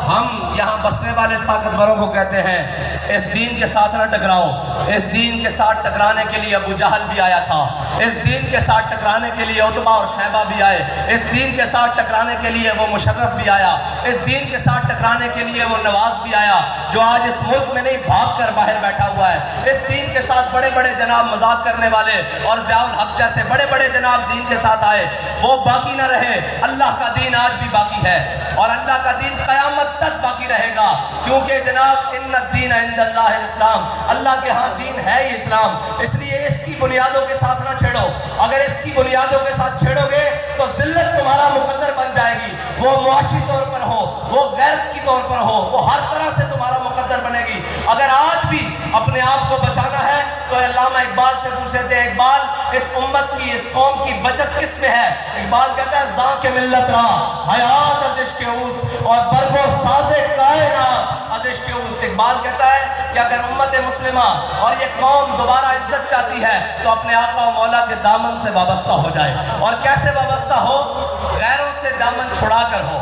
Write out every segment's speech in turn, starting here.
ہم یہاں بسنے والے طاقتوروں کو کہتے ہیں اس دین کے ساتھ نہ ٹکراؤ۔ اس دین کے ساتھ ٹکرانے کے لیے ابو جہل بھی آیا تھا، اس دین کے ساتھ ٹکرانے کے لیے عتبہ اور شیبہ بھی آئے، اس دین کے ساتھ ٹکرانے کے لیے وہ مشرف بھی آیا، اس دین کے ساتھ ٹکرانے کے لیے وہ نواز بھی آیا جو آج اس ملک میں نہیں بھاگ کر باہر بیٹھا ہوا ہے۔ اس دین کے ساتھ بڑے بڑے جناب مذاق کرنے والے اور ضیاء الحق جیسے بڑے بڑے جناب دین کے ساتھ آئے، وہ باقی نہ رہے۔ اللہ کا دین آج بھی باقی ہے اور اللہ کا دین قیامت تک باقی رہے گا، کیونکہ جناب ان الدین عند اللہ الاسلام، اللہ کے ہاں دین ہے ہی اسلام۔ اس لیے اس کی بنیادوں کے ساتھ نہ چھیڑو، اگر اس کی بنیادوں کے ساتھ چھیڑو گے تو ذلت تمہارا مقدر بن جائے گی، وہ معاشی طور پر ہو، وہ غیرت کی طور پر ہو، وہ ہر طرح سے تمہارا مقدر بنے گی۔ اگر آج بھی اپنے آپ کو بچانا ہے تو علامہ اقبال سے پوچھتے تھے، اقبال اس امت کی اس قوم کی بچت کس میں ہے؟ اقبال کہتا ہے زاں کے ملت را حیات از عشق اوست اور برگو ساز کائنات از عشق اوست۔ اقبال کہتا ہے کہ اگر امت مسلمہ اور یہ قوم دوبارہ عزت چاہتی ہے تو اپنے آقا و مولا کے دامن سے وابستہ ہو جائے۔ اور کیسے وابستہ ہو؟ غیروں سے دامن چھڑا کر ہو،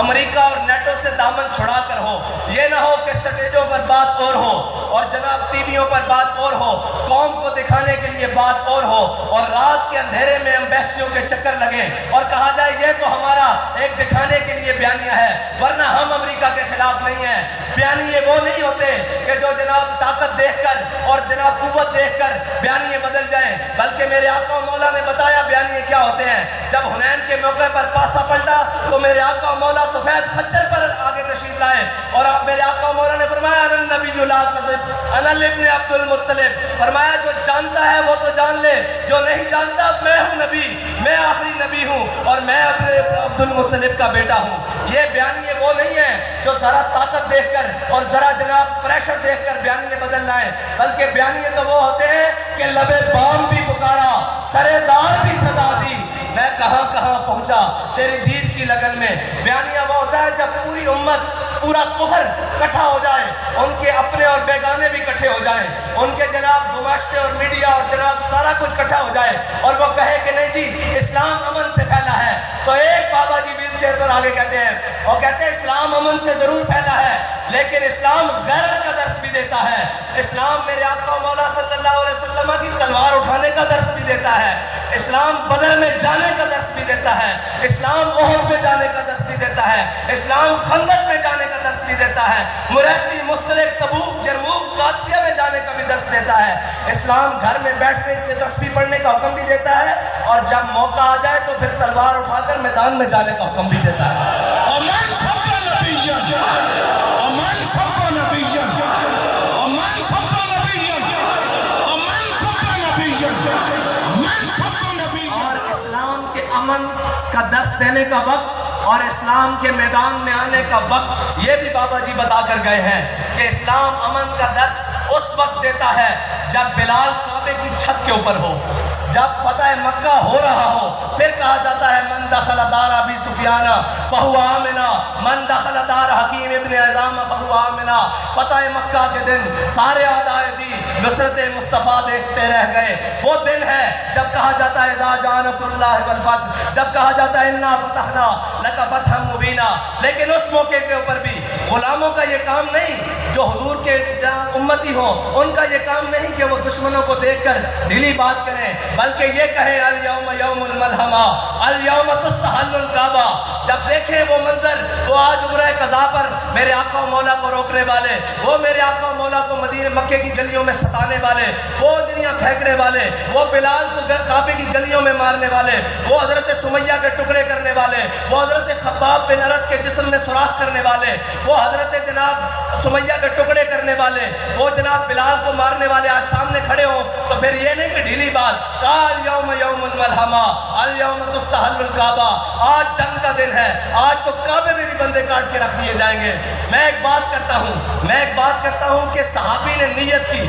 امریکہ اور نیٹو سے دامن چھڑا کر ہو۔ یہ نہ ہو کہ سٹیجوں پر بات اور ہو اور جناب ٹی ویوں پر بات اور ہو، قوم کو دکھانے کے لیے بات اور ہو، اور رات کے اندھیرے میں ایمبیسیوں کے چکر لگے اور کہا جائے یہ تو ہمارا ایک دکھانے کے لیے بیانیہ ہے، ورنہ ہم امریکہ کے خلاف نہیں ہیں۔ بیانیے وہ نہیں ہوتے کہ جو جناب طاقت دیکھ کر اور جناب قوت دیکھ کر بیانیے بدل جائیں، بلکہ میرے آقا و مولا نے بتایا بیانیے کیا ہوتے ہیں۔ جب حنین کے موقع پر پاسا پلٹا تو میرے آقا و مولا سفید خچر پر آگے تشریف لائے اور میرے آقا و مولا نے فرمایا انا النبی لا کذب انا ابن عبد المطلب، فرمایا جو جانتا ہے وہ تو جان لے، جو نہیں جانتا میں ہوں نبی، میں آخری نبی ہوں اور میں اپنے عبد المطلب کا بیٹا ہوں۔ یہ بیانیے وہ نہیں ہیں جو ذرا طاقت دیکھ کر اور ذرا جناب پریشر دیکھ کر بیانیے بدل لائیں، بلکہ بیانیے تو وہ ہوتے ہیں کہ لبے بام بھی پکارا، سرے دار بھی صدا دی، میں کہاں کہاں پہنچا تیری دید کی لگن میں۔ بیانیہ وہ ہوتا ہے جب پوری امت، پورا کفر کٹھا ہو جائے، ان کے اپنے اور بیگانے بھی کٹھے ہو جائیں، ان کے جناب گماشتے اور میڈیا اور جناب سارا کچھ کٹھا ہو جائے اور وہ کہے کہ نہیں جی اسلام امن سے پھیلا ہے، تو ایک بابا جی ویل چیئر پر آگے کہتے ہیں، وہ کہتے ہیں اسلام امن سے ضرور پھیلا ہے لیکن اسلام غیرت کا درس بھی دیتا ہے۔ اسلام میرے آقا و مولا صلی اللہ علیہ وسلم کی تلوار اٹھانے کا درس بھی دیتا ہے، اسلام بدر میں جانے کا درس بھی دیتا ہے، اسلام احد میں جانے کا درس بھی دیتا ہے، اسلام خندق میں جانے کا درس بھی دیتا ہے، مریسی، مستلق، تبوک، جرموک، قادسیہ میں جانے کا بھی درس دیتا ہے۔ اسلام گھر میں بیٹھنے کے تسبیح پڑھنے کا حکم بھی دیتا ہے اور جب موقع آ جائے تو پھر تلوار اٹھا کر میدان میں جانے کا حکم بھی دیتا ہے۔ ومن سب نبیًا ومن سب نبیًا ومن سب نبیًا ومن سب نبیًا ومن سب نبیًا۔ اور اسلام کے امن کا درس دینے کا وقت اور اسلام کے میدان میں آنے کا وقت یہ بھی بابا جی بتا کر گئے ہیں کہ اسلام امن کا درس اس وقت دیتا ہے جب بلال کعبے کی چھت کے اوپر ہو، جب فتح مکہ ہو رہا ہو، پھر کہا جاتا ہے من دخل دار ابی سفیان فہو آمنا، من دخل دار حکیم ابن حزام فہو آمنا۔ فتح مکہ کے دن سارے اعدائے دین نصرت مصطفیٰ دیکھتے رہ گئے۔ وہ دن ہے جب کہا جاتا ہے اذا جاء نصر اللہ والفتح، جب کہا جاتا ہے انا فتحنا لک فتحا مبینا۔ لیکن اس موقع کے اوپر بھی غلاموں کا یہ کام نہیں جو حضور کے امتی ہوں، ان کا یہ کام نہیں کہ وہ دشمنوں کو دیکھ کر ڈھیلی بات کریں، بلکہ یہ کہیں الیوم یوم الملحمہ الیوم تستحل الکعبہ۔ جب دیکھیں وہ منظر، وہ آج عمرہ قضا پر میرے آقا و مولا کو روکنے والے، وہ میرے آقا و مولا کو مدینہ مکے کی گلیوں میں ستانے والے، وہ جنیاں پھینکنے والے، وہ بلال کو کعبے کی گلیوں میں مارنے والے، وہ حضرت سمیہ کے ٹکڑے کرنے والے، وہ حضرت خباب بن ارد کے جسم میں سوراخ کرنے والے، وہ حضرت جناب سمیہ کے ٹکڑے کرنے والے، وہ جناب بلال کو مارنے والے آج سامنے کھڑے ہوں تو پھر یہ نہیں کہ ڈھیلی بات، قال یوم یوم الملحمہ الیوم تستحل الکعبہ، آج جنگ کا دن ہے، آج تو کعبے میں بھی بندے کاٹ کے رکھ دیے جائیں گے۔ میں ایک بات کرتا ہوں کہ صحابی نے نیت کی،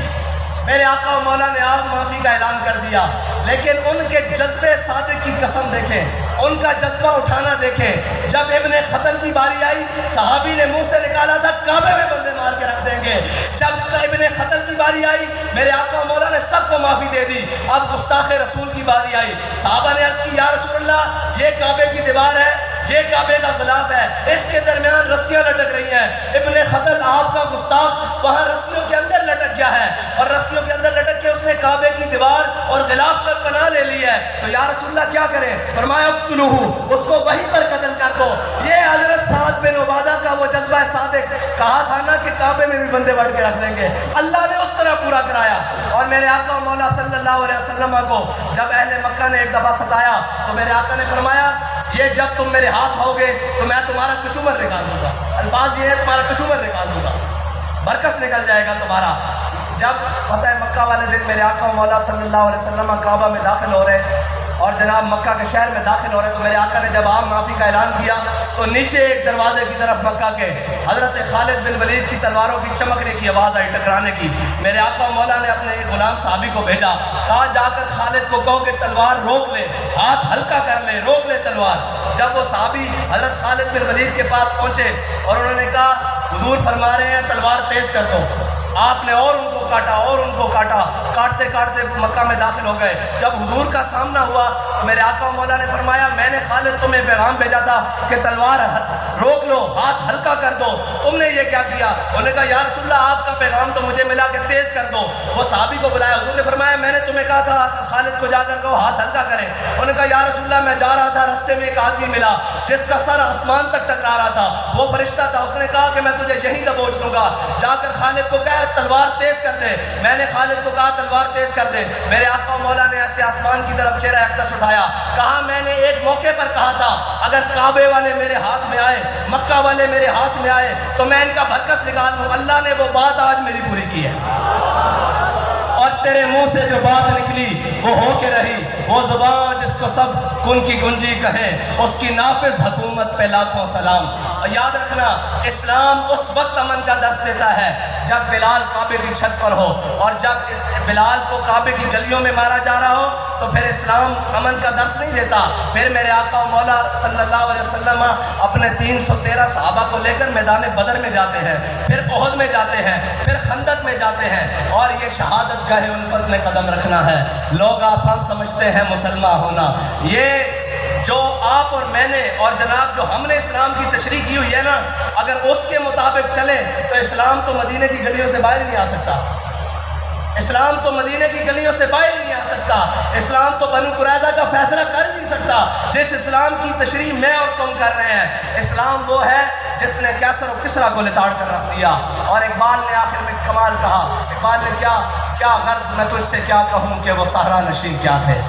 میرے آقا و مولا نے آپ معافی کا اعلان کر دیا، لیکن ان کے جذبے صادق کی قسم دیکھیں، ان کا جذبہ اٹھانا دیکھیں۔ جب ابن قتل کی باری آئی، صحابی نے منہ سے نکالا تھا کعبے میں بندے مار کے رکھ دیں گے۔ جب ابن قتل کی باری آئی، میرے آقا و مولا نے سب کو معافی دے دی۔ اب گستاخ رسول کی باری آئی، صحابہ نے عرض کی یا رسول اللہ یہ کعبے کی دیوار ہے، یہ کعبے کا غلام خلاف ہے، اس کے درمیان رسیاں لٹک رہی ہیں. ابن خطل آپ کا گستاخ وہاں رسیوں کے اندر لٹک گیا ہے، اور رسیوں کے اندر لٹک کے اس نے کعبے کی دیوار اور غلاف پر پناہ لے لی ہے. تو یا رسول اللہ کیا کریں؟ فرمایا اقتلوہ، اس کو وہیں پر قتل کر دو. یہ حضرت سعد بن عبادہ کا وہ جذبہ صادق، کہا تھا نا کہ کعبے میں بھی بندے بڑھ کے رکھ دیں گے، اللہ نے اس طرح پورا کرایا. اور میرے آقا مولا صلی اللہ علیہ وسلم کو جب اہل مکہ نے ایک دفعہ ستایا تو میرے آقا نے فرمایا یہ جب تم میرے ہاتھ ہوگے تو میں تمہارا کچومر نکال دوں گا. الفاظ یہ ہے تمہارا کچومر نکال دوں گا، برکس نکل جائے گا تمہارا. جب فتح مکہ والے دن میرے آقا مولا صلی اللہ علیہ وسلم کعبہ میں داخل ہو رہے اور جناب مکہ کے شہر میں داخل ہو رہے تو میرے آقا نے جب عام معافی کا اعلان کیا تو نیچے ایک دروازے کی طرف مکہ کے حضرت خالد بن ولید کی تلواروں کی چمکنے کی آواز آئی، ٹکرانے کی. میرے آقا مولا نے اپنے ایک غلام صحابی کو بھیجا، کہا جا کر خالد کو کہو کہ تلوار روک لے، ہاتھ ہلکا کر لے، روک لے تلوار. جب وہ صحابی حضرت خالد بن ولید کے پاس پہنچے اور انہوں نے کہا حضور فرما رہے ہیں تلوار تیز کر دو. آپ نے اور ان کو کاٹا اور ان کو کاٹا، کاٹتے کاٹتے مکہ میں داخل ہو گئے. جب حضور کا سامنا ہوا تو میرے آقا مولا نے فرمایا میں نے خالد تمہیں پیغام بھیجا تھا کہ تلوار روک لو، ہاتھ ہلکا کر دو، تم نے یہ کیا کیا؟ انہوں نے کہا یا رسول اللہ آپ کا پیغام تو مجھے ملا کہ تیز کر دو. وہ صحابی کو بلایا، حضور نے فرمایا میں نے تمہیں کہا تھا خالد کو جا کر کہو ہاتھ ہلکا کرے. انہوں نے کہا یا رسول اللہ میں جا رہا تھا، رستے میں ایک آدمی ملا جس کا سر آسمان تک ٹکرا رہا تھا، وہ فرشتہ تھا، اس نے کہا کہ میں تجھے یہیں دبوچ دوں گا، جا کر خالد کو کہا تلوار تیز کر دے. میں نے خالد کو کہا تلوار تیز کر دے. میرے آقا مولا نے ایسے آسمان کی طرف چہرہ اقدس اٹھایا، کہا میں نے ایک موقع پر کہا تھا اگر کعبے والے میرے ہاتھ میں آئے، مکہ والے میرے ہاتھ میں آئے تو میں ان کا برکس نکال دوں. اللہ نے وہ بات آج میری پوری کی ہے، اور تیرے منہ سے جو بات نکلی وہ ہو کے رہی. وہ زبان جس کو سب کن کی گنجی کہیں، اس کی نافذ حکومت پہ لاکھوں سلام. یاد رکھنا اسلام اس وقت امن کا درس دیتا ہے جب بلال کعبے کی چھت پر ہو، اور جب بلال کو کعبے کی گلیوں میں مارا جا رہا ہو تو پھر اسلام امن کا درس نہیں دیتا. پھر میرے آقا مولا صلی اللہ علیہ وسلم اپنے 313 صحابہ کو لے کر میدان بدر میں جاتے ہیں، پھر احد میں جاتے ہیں، پھر خندق میں جاتے ہیں، اور یہ شہادت گاہ الفت میں قدم رکھنا ہے. لوگ آسان سمجھتے ہیں مسلمان ہونا، یہ جو آپ اور میں نے اور جناب جو ہم نے اسلام کی تشریح کی ہوئی ہے نا، اگر اس کے مطابق چلیں تو اسلام تو مدینے کی گلیوں سے باہر نہیں آ سکتا. اسلام تو مدینے کی گلیوں سے باہر نہیں آ سکتا. اسلام تو بنو قریظہ کا فیصلہ کر نہیں سکتا جس اسلام کی تشریح میں اور تم کر رہے ہیں. اسلام وہ ہے جس نے کیسر و کسرا کو لتاڑ کر رکھ دیا. اور اقبال نے آخر میں کمال کہا، اقبال نے کیا غرض میں تجھ سے کیا کہوں کہ وہ صحرا نشین کیا تھے.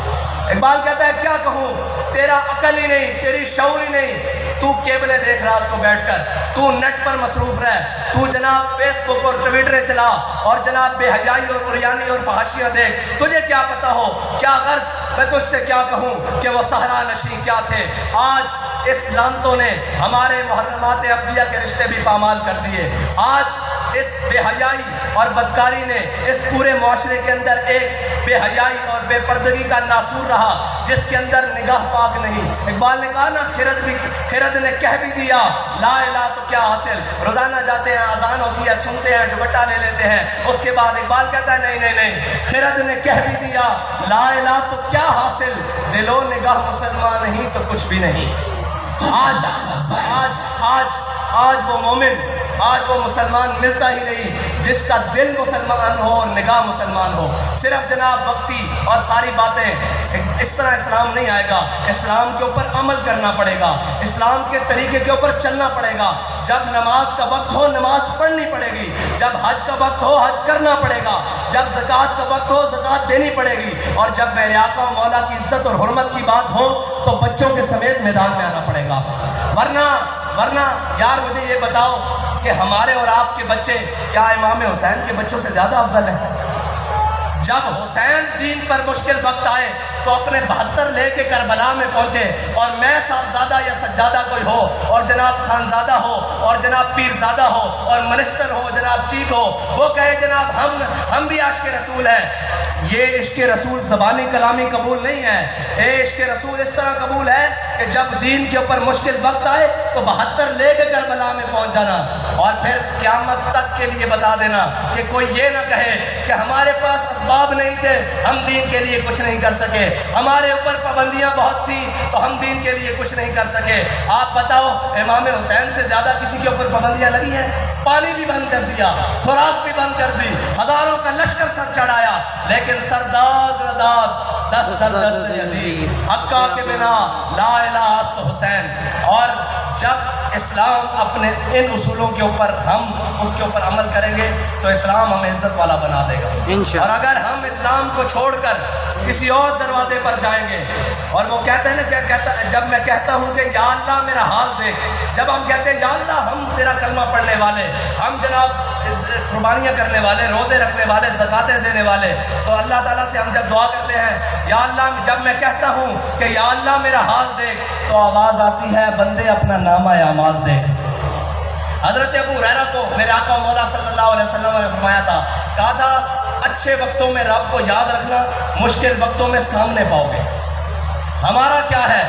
اقبال کہتا ہے کیا کہوں، تیرا عقل ہی نہیں، تیری شعور ہی نہیں، تو کیبلیں دیکھ رات کو بیٹھ کر، تو نیٹ پر مصروف رہ، تو جناب فیس بک اور ٹویٹریں چلا، اور جناب بے حیائی اور عریانی اور فحاشیاں دیکھ. تجھے کیا پتا ہو، کیا غرض میں تجھ سے کیا کہوں کہ وہ صحرا نشین کیا تھے. آج اس لعنتوں نے ہمارے محرمات ابدیہ کے رشتے بھی پامال کر دیے. آج اس بے حیائی اور بدکاری نے اس پورے معاشرے کے اندر ایک بے حیائی اور بے پردگی کا ناسور رہا جس کے اندر نگاہ پاک نہیں. اقبال نے کہا نا خرد نے کہہ بھی دیا لا الہ تو کیا حاصل. روزانہ جاتے ہیں، اذان ہوتی ہے، سنتے ہیں، دوپٹہ لے لیتے ہیں، اس کے بعد اقبال کہتا ہے نہیں، خرد نے کہہ بھی دیا لا الہ تو کیا حاصل، دل و نگاہ مسلمان نہیں تو کچھ بھی نہیں. آج وہ مومن، آج وہ مسلمان ملتا ہی نہیں جس کا دل مسلمان ہو اور نگاہ مسلمان ہو. صرف جناب وقتی اور ساری باتیں، اس طرح اسلام نہیں آئے گا. اسلام کے اوپر عمل کرنا پڑے گا، اسلام کے طریقے کے اوپر چلنا پڑے گا. جب نماز کا وقت ہو نماز پڑھنی پڑے گی، جب حج کا وقت ہو حج کرنا پڑے گا، جب زکوٰۃ کا وقت ہو زکوٰۃ دینی پڑے گی، اور جب میرے آقا و مولا کی عزت اور حرمت کی بات ہو تو بچوں کے سمیت میدان میں آنا پڑے گا. ورنہ یار مجھے یہ بتاؤ کہ ہمارے اور آپ کے بچے کیا امام حسین کے بچوں سے زیادہ افضل ہیں؟ جب حسین دین پر مشکل وقت آئے تو اپنے 72 لے کے کربلا میں پہنچے، اور میں صاحبزادہ یا سجادہ کوئی ہو، اور جناب خانزادہ ہو، اور جناب پیرزادہ ہو، اور منسٹر ہو، جناب چیف ہو، وہ کہے جناب ہم بھی عاشق رسول ہیں. یہ عشق رسول زبانی کلامی قبول نہیں ہے. یہ عشق رسول اس طرح قبول ہے کہ جب دین کے اوپر مشکل وقت آئے تو 72 لے کے کربلا میں پہنچ جانا. اور پھر قیامت تک کے لیے بتا دینا کہ کوئی یہ نہ کہے کہ ہمارے پاس اسباب نہیں تھے، ہم دین کے لیے کچھ نہیں کر سکے، ہمارے اوپر پابندیاں بہت تھیں تو ہم دین کے لیے کچھ نہیں کر سکے۔ آپ بتاؤ امام حسین سے زیادہ کسی کے اوپر پابندیاں لگی ہیں؟ پانی بھی بند کر دیا، خوراک بھی بند کر دی، ہزاروں کا لشکر سر چڑھایا، لیکن سرداد رداد دست در دست یزید، حقا کے بنا لا الہ است حسین۔ اور جب اسلام اپنے ان اصولوں کے اوپر ہم اس کے اوپر عمل کریں گے تو اسلام ہمیں عزت والا بنا دے گا۔ اور اگر ہم اسلام کو چھوڑ کر کسی اور دروازے پر جائیں گے، اور وہ کہتے ہیں نا، کیا کہتا ہے، جب میں کہتا ہوں کہ یا اللہ میرا حال دیکھ، جب ہم کہتے ہیں یا اللہ ہم تیرا کلمہ پڑھنے والے، ہم جناب قربانیاں کرنے والے، روزے رکھنے والے، زکاتیں دینے والے، تو اللہ تعالیٰ سے ہم جب دعا کرتے ہیں یا اللہ، جب میں کہتا ہوں کہ یا اللہ میرا حال دیکھ، تو آواز آتی ہے بندے اپنا نامہ اعمال دیکھ۔ حضرت ابو ہریرہ کو میرے آقا مولا صلی اللہ علیہ وسلم نے فرمایا تھا، کہا تھا اچھے وقتوں میں رب کو یاد رکھنا، مشکل وقتوں میں سامنے پاؤ گے۔ ہمارا کیا ہے،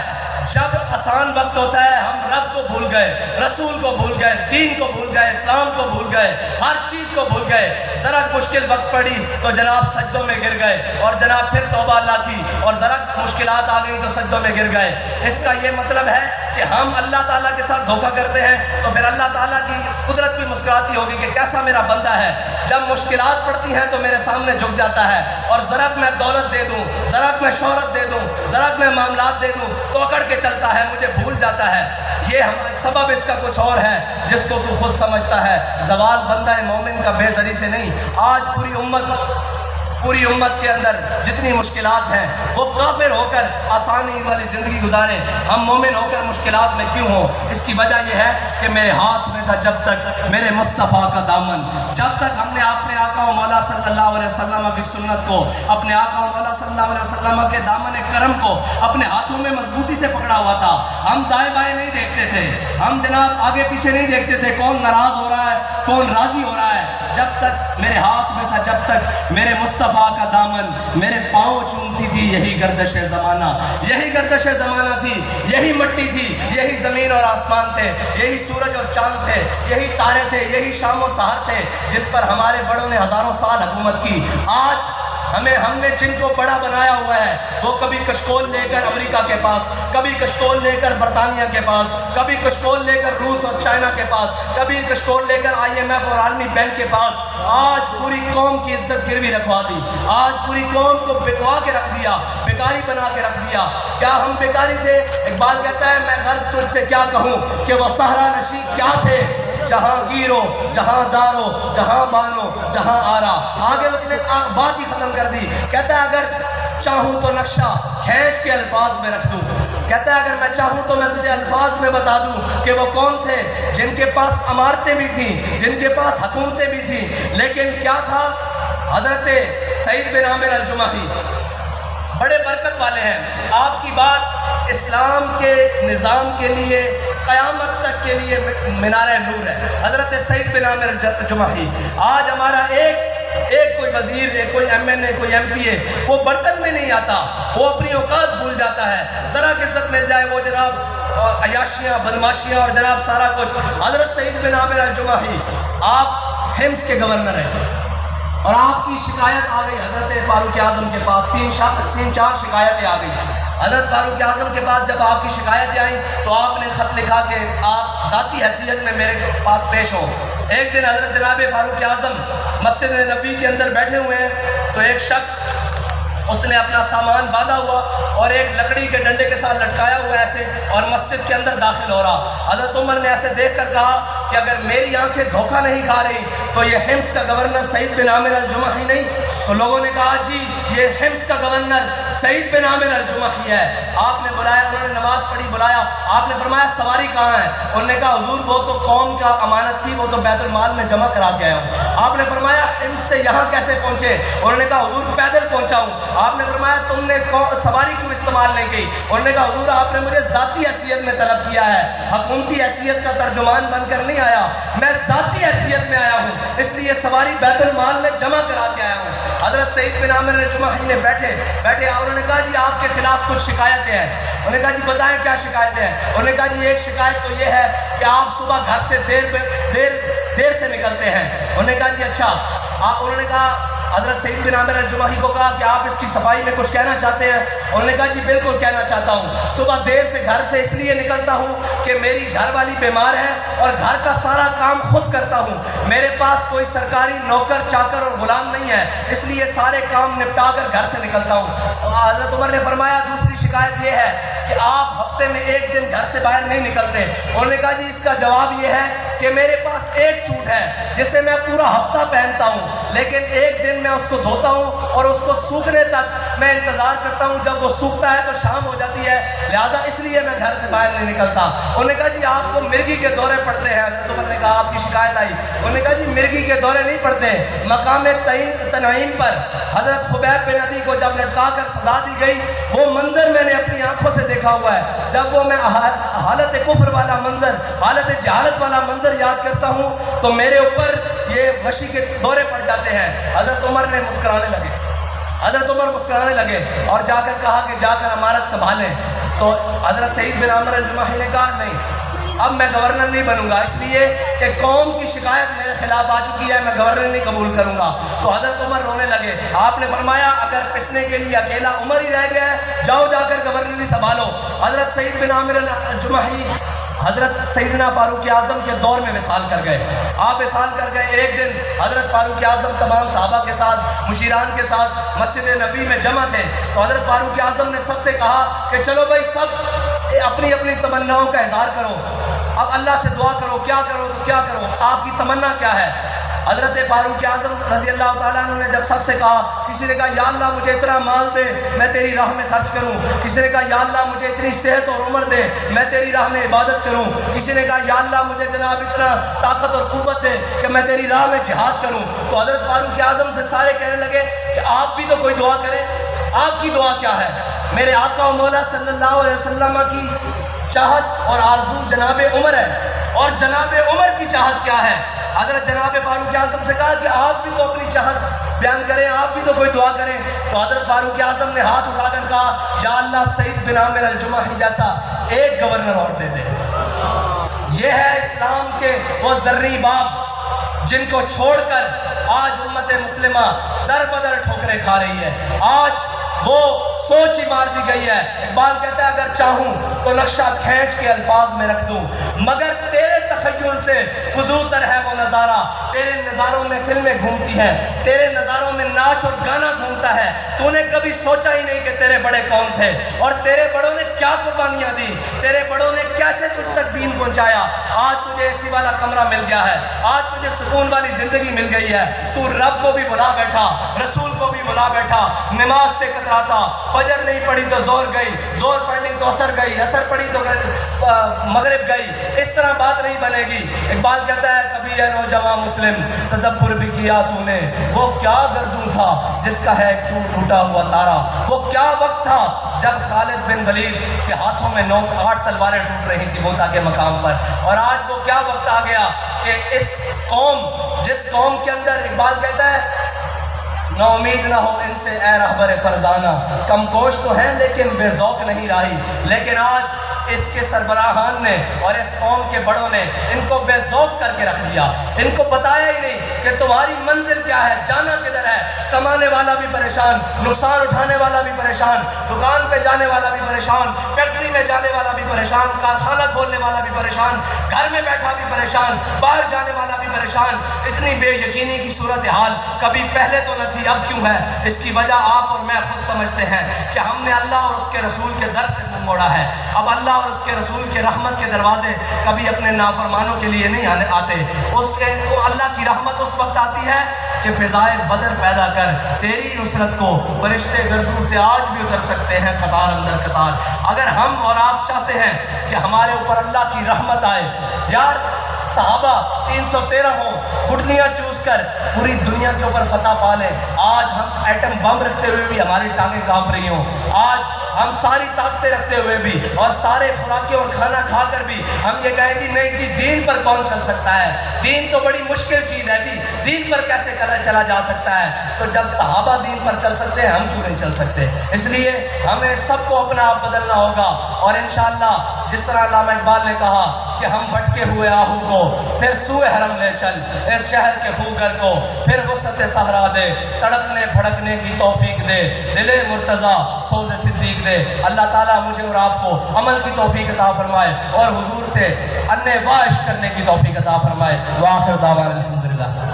جب آسان وقت ہوتا ہے ہم رب کو بھول گئے، رسول کو بھول گئے، دین کو بھول گئے، اسلام کو بھول گئے، ہر چیز کو بھول گئے۔ ذرا مشکل وقت پڑی تو جناب سجدوں میں گر گئے، اور جناب پھر توبہ اللہ کی، اور ذرا مشکلات آ گئی تو سجدوں میں گر گئے۔ اس کا یہ مطلب ہے کہ ہم اللہ تعالیٰ کے ساتھ دھوکہ کرتے ہیں تو پھر اللہ تعالیٰ کی قدرت بھی مسکراتی ہوگی کہ کیسا میرا بندہ ہے، جب مشکلات پڑتی ہیں تو میرے سامنے جھک جاتا ہے، اور ذرا میں دولت دے دوں، ذرا میں شہرت دے دوں، ذرا میں معاملات دے دوں تو اکڑ کے چلتا ہے، مجھے بھول جاتا ہے۔ یہ سبب اس کا کچھ اور ہے جس کو تو خود سمجھتا ہے۔ زوال بندہ مومن کا بے زری سے نہیں۔ آج پوری امت کے اندر جتنی مشکلات ہیں وہ کافر ہو کر آسانی والی زندگی گزاریں، ہم مومن ہو کر مشکلات میں کیوں ہوں؟ اس کی وجہ یہ ہے کہ میرے ہاتھ میں تھا جب تک میرے مصطفیٰ کا دامن، جب تک ہم نے اپنے آقا و مولا صلی اللہ علیہ وسلم کی سنت کو، اپنے آقا و مولا صلی اللہ علیہ وسلم کے دامن کرم کو اپنے ہاتھوں میں مضبوطی سے پکڑا ہوا تھا۔ ہم دائیں بائیں نہیں دیکھتے تھے، ہم جناب آگے پیچھے نہیں دیکھتے تھے کون ناراض ہو رہا ہے کون راضی ہو رہا ہے۔ جب تک میرے ہاتھ میں تھا، جب تک میرے مصطفیٰ کا دامن، میرے پاؤں چومتی تھی یہی گردش زمانہ، یہی گردش زمانہ تھی، یہی مٹی تھی، یہی زمین اور آسمان تھے، یہی سورج اور چاند تھے، یہی تارے تھے، یہی شام و سحر تھے جس پر ہمارے بڑوں نے ہزاروں سال حکومت کی۔ آج ہم نے جن کو بڑا بنایا ہوا ہے وہ کبھی کشکول لے کر امریکہ کے پاس، کبھی کشکول لے کر برطانیہ کے پاس، کبھی کشکول لے کر روس اور چائنا کے پاس، کبھی کشکول لے کر IMF اور عالمی بینک کے پاس۔ آج پوری قوم کی عزت گروی رکھوا دی، آج پوری قوم کو بکوا کے رکھ دیا، بیکاری بنا کے رکھ دیا۔ کیا ہم بیکاری تھے؟ اقبال کہتا ہے میں غرض تجھ سے کیا کہوں کہ وہ صحرا نشی کیا تھے، جہاں گیرو جہاں دارو جہاں بانو جہاں آرا۔ آگے اس نے بات ہی ختم کر دی، کہتا ہے اگر چاہوں تو نقشہ کھینچ کے الفاظ میں رکھ دوں، کہتا ہے اگر میں چاہوں تو میں تجھے الفاظ میں بتا دوں کہ وہ کون تھے جن کے پاس عمارتیں بھی تھیں، جن کے پاس حکومتیں بھی تھیں، لیکن کیا تھا؟ حضرت سعید بن عامر الجمحی بڑے برکت والے ہیں، آپ کی بات اسلام کے نظام کے لیے قیامت تک کے لیے مینار نور ہے۔ حضرت سعید بن عامر الجمحی، آج ہمارا ایک کوئی وزیر، ایک کوئی MNA، کوئی MPA، وہ برتن میں نہیں آتا، وہ اپنی اوقات بھول جاتا ہے، ذرا عزت مل جائے وہ جناب عیاشیاں بدماشیاں اور جناب سارا کچھ۔ حضرت سعید بن عامر الجمحی آپ حمص کے گورنر ہیں، اور آپ کی شکایت آ گئی حضرت فاروق اعظم کے پاس، تین چار شکایتیں آ گئی۔ حضرت فاروق اعظم کے پاس جب آپ کی شکایتیں آئیں تو آپ نے خط لکھا کہ آپ ذاتی حیثیت میں میرے پاس پیش ہوں۔ ایک دن حضرت جناب فاروق اعظم مسجد نبی کے اندر بیٹھے ہوئے ہیں تو ایک شخص اس نے اپنا سامان باندھا ہوا اور ایک لکڑی کے ڈنڈے کے ساتھ لٹکایا ہوا ایسے، اور مسجد کے اندر داخل ہو رہا۔ حضرت عمر نے ایسے دیکھ کر کہا کہ اگر میری آنکھیں دھوکہ نہیں کھا رہی تو یہ حمص کا گورنر سعید بن عامر الجمحی نہیں؟ تو لوگوں نے کہا جی یہ حمص کا گورنر سعید بن عامر الجمحی ہے۔ آپ نے بلایا، انہوں نے نماز پڑھی، بلایا، آپ نے فرمایا سواری کہاں ہے؟ انہوں نے کہا حضور وہ تو قوم کا امانت تھی، وہ تو بیت المال میں جمع کرا کے آیا ہوں۔ آپ نے فرمایا حمص سے یہاں کیسے پہنچے؟ انہوں نے کہا حضور پیدل پہنچا ہوں۔ آپ نے فرمایا تم نے سواری کیوں استعمال نہیں کی؟ انہوں نے کہا حضور آپ نے مجھے ذاتی حیثیت میں طلب کیا ہے، حکومتی حیثیت کا ترجمان بن کر نہیں آیا، میں ذاتی حیثیت میں آیا ہوں، اس لیے سواری بیت المال میں جمع کرا کے آیا ہوں۔ حضرت سعید بن عامر الجمحی نے بیٹھے انہوں نے کہا جی آپ کے خلاف کچھ شکایتیں ہیں۔ انہوں نے کہا جی بتائیں کیا شکایتیں ہیں؟ انہوں نے کہا جی ایک شکایت تو یہ ہے کہ آپ صبح گھر سے دیر دیر سے نکلتے ہیں. انہوں نے کہا جی اچھا. انہوں نے کہا حضرت سعید بن عامر الجمحی کو کہا کہ آپ اس کی صفائی میں کچھ کہنا چاہتے ہیں؟ انہوں نے کہا جی بالکل کہنا چاہتا ہوں. صبح دیر سے گھر سے اس لیے نکلتا ہوں کہ میری گھر والی بیمار ہے اور گھر کا سارا کام خود کرتا ہوں. میرے پاس کوئی سرکاری نوکر چاکر اور غلام نہیں ہے, اس لیے سارے کام نپٹا کر گھر سے نکلتا ہوں. حضرت عمر نے فرمایا دوسری شکایت یہ ہے کہ آپ ہفتے میں ایک دن گھر سے باہر نہیں نکلتے. انہوں نے کہا جی اس کا جواب یہ ہے کہ میرے پاس ایک سوٹ ہے جسے میں پورا ہفتہ پہنتا ہوں, لیکن ایک دن میں اس کو دھوتا ہوں اور اس کو سوکھنے تک میں انتظار کرتا ہوں. جب وہ سوکھتا ہے تو شام ہو جاتی ہے, لہذا اس لیے میں گھر سے باہر نہیں نکلتا. انہوں نے کہا جی آپ کو مرگی کے دورے پڑتے ہیں؟ حضرت عمر نے کہا آپ کی شکایت آئی. انہوں نے کہا جی مرگی کے دورے نہیں پڑتے. مقام تنعیم پر حضرت خبیب بن عدی کو جب لٹکا کر سزا دی گئی, وہ منظر میں نے اپنی آنکھوں سے دیکھا ہوا ہے. جب وہ میں حالت کفر والا منظر, حالت جہالت والا منظر یاد کرتا ہوں تو میرے اوپر یہ غشی کے دورے پڑ جاتے ہیں. حضرت عمر نے مسکرانے لگے. حضرت عمر مسکرانے لگے اور جا کر کہا کہ جا کر امارت سنبھالیں. تو حضرت سعید بن عامر الجمحی نے کہا نہیں, اب میں گورنر نہیں بنوں گا, اس لیے کہ قوم کی شکایت میرے خلاف آ چکی ہے, میں گورنر نہیں قبول کروں گا. تو حضرت عمر رونے لگے. آپ نے فرمایا اگر پسنے کے لیے اکیلا عمر ہی رہ گیا ہے, جاؤ جا کر گورنری سنبھالو. حضرت سعید بن عامر الجمحی حضرت سیدنا فاروق اعظم کے دور میں وصال کر گئے. آپ وصال کر گئے. ایک دن حضرت فاروق اعظم تمام صحابہ کے ساتھ, مشیران کے ساتھ مسجد نبی میں جمع تھے. تو حضرت فاروق اعظم نے سب سے کہا کہ چلو بھائی سب اپنی اپنی تمناؤں کا اظہار کرو, اب اللہ سے دعا کرو, کیا کرو تو کیا کرو, آپ کی تمنا کیا ہے؟ حضرت فاروق اعظم رضی اللہ تعالیٰ عنہ نے جب سب سے کہا, کسی نے کہا یا اللہ مجھے اتنا مال دے میں تیری راہ میں خرچ کروں, کسی نے کہا یا اللہ مجھے اتنی صحت اور عمر دے میں تیری راہ میں عبادت کروں, کسی نے کہا یا اللہ مجھے جناب اتنا طاقت اور قوت دے کہ میں تیری راہ میں جہاد کروں. تو حضرت فاروق اعظم سے سارے کہنے لگے کہ آپ بھی تو کوئی دعا کریں, آپ کی دعا کیا ہے؟ میرے آقا و مولا صلی اللہ علیہ وسلم کی چاہت اور آرزو جناب عمر ہے, اور جناب عمر کی چاہت کیا ہے؟ حضرت جناب فاروق اعظم سے کہا کہ آپ بھی تو اپنی چاہت بیان کریں, آپ بھی تو کوئی دعا کریں. تو حضرت فاروق اعظم نے ہاتھ اٹھا کر کہا یا اللہ سعید بن عامر الجمحی جیسا ایک گورنر اور دے دے. یہ ہے اسلام کے وہ ذرّی باب جن کو چھوڑ کر آج امت مسلمہ در بدر ٹھوکریں کھا رہی ہے. آج وہ سوچ ہی مار دی گئی ہے. اقبال کہتا ہے اگر چاہوں تو نقشہ کھینچ کے الفاظ میں رکھ دوں, مگر تیرے تخیل سے فضول تر ہے وہ نظارہ. تیرے نظاروں میں فلمیں گھومتی ہیں, تیرے نظاروں میں ناچ اور گانا گھومتا ہے. تو نے کبھی سوچا ہی نہیں کہ تیرے بڑے کون تھے, اور تیرے بڑوں نے کیا قربانیاں دی, تیرے بڑوں نے کیسے تجھ تک دین پہنچایا. آج تجھے اسی والا کمرہ مل گیا ہے, آج تجھے سکون والی زندگی مل گئی ہے. تو رب کو بھی بلا بیٹھا, رسول کو بھی بلا بیٹھا, نماز سے کتراتا, فجر نہیں پڑھی تو زور گئی, زور پڑھ لی تو اثر گئی, اثر پڑھی تو مغرب گئی. اس طرح بات نہیں بنے گی. اقبال کہتا ہے کبھی ہے نوجوان مسلم تدبر بھی کیا تو نے, وہ کیا گردوں تھا جس کا ہے ٹوٹا ہوا تارا. وہ کیا وقت تھا جب خالد بن ولید کے ہاتھوں میں 8 تلواریں ٹوٹ رہی تھی موتا کے مقام پر, اور آج وہ کیا وقت آ گیا کہ اس قوم, جس قوم کے اندر اقبال کہتا ہے نا امید نہ ہو ان سے اے رہبر فرزانہ, کم کوش تو ہیں لیکن بے ذوق نہیں راہی. لیکن آج اس کے سربراہان نے اور اس قوم کے بڑوں نے ان کو بے ذوق کر کے رکھ دیا. ان کو بتایا ہی نہیں کہ تمہاری منزل کیا ہے, جانا کدھر ہے. کمانے والا بھی پریشان, نقصان اٹھانے والا بھی پریشان, دکان پہ جانے والا بھی پریشان, فیکٹری میں جانے والا بھی پریشان, کارخانہ کھولنے والا بھی پریشان, گھر میں بیٹھا بھی پریشان, باہر جانے والا بھی پریشان. اتنی بے یقینی کی صورتحال کبھی پہلے تو نہ تھی, اب کیوں ہے؟ اس کی وجہ آپ اور میں خود سمجھتے ہیں کہ ہم نے اللہ اور اس کے رسول کے در سے منہ موڑا ہے. اب اللہ اور اس کے رسول کے رحمت کے دروازے کبھی اپنے نافرمانوں کے لیے نہیں آتے. اللہ کی رحمت اس وقت آتی ہے کہ فضائے بدر پیدا کر تیری نصرت کو فرشتے گردوں سے آج بھی اتر سکتے ہیں قطار اندر قطار. اگر ہم اور آپ چاہتے ہیں کہ ہمارے اوپر اللہ کی رحمت آئے, یار صحابہ 313 ہوں, گھٹنیاں چوس کر پوری دنیا کے اوپر فتح پا لیں. آج ہم ایٹم بم رکھتے ہوئے بھی ہماری ٹانگیں کانپ رہی ہوں, آج ہم ساری طاقتیں رکھتے ہوئے بھی اور سارے خوراکیں اور کھانا کھا کر بھی ہم یہ کہیں کہ نہیں جی دین پر کون چل سکتا ہے, دین تو بڑی مشکل چیز ہے جی, دین پر کیسے چلا جا سکتا ہے. تو جب صحابہ دین پر چل سکتے ہیں ہم کیوں نہیں چل سکتے؟ اس لیے ہمیں سب کو اپنا آپ بدلنا ہوگا. اور انشاءاللہ جس طرح علامہ اقبال نے کہا کہ ہم بھٹکے ہوئے آہو کو پھر سوئے حرم لے چل، اس شہر کے خوگر کو پھر وسعت صحرا دے، تڑپنے پھڑکنے کی توفیق دے، دل مرتضیٰ سوز صدیق دے۔ اللہ تعالیٰ مجھے اور آپ کو عمل کی توفیق عطا فرمائے اور حضور سے انے واش کرنے کی توفیق عطا فرمائے۔ وآخر دعوانا الحمدللہ۔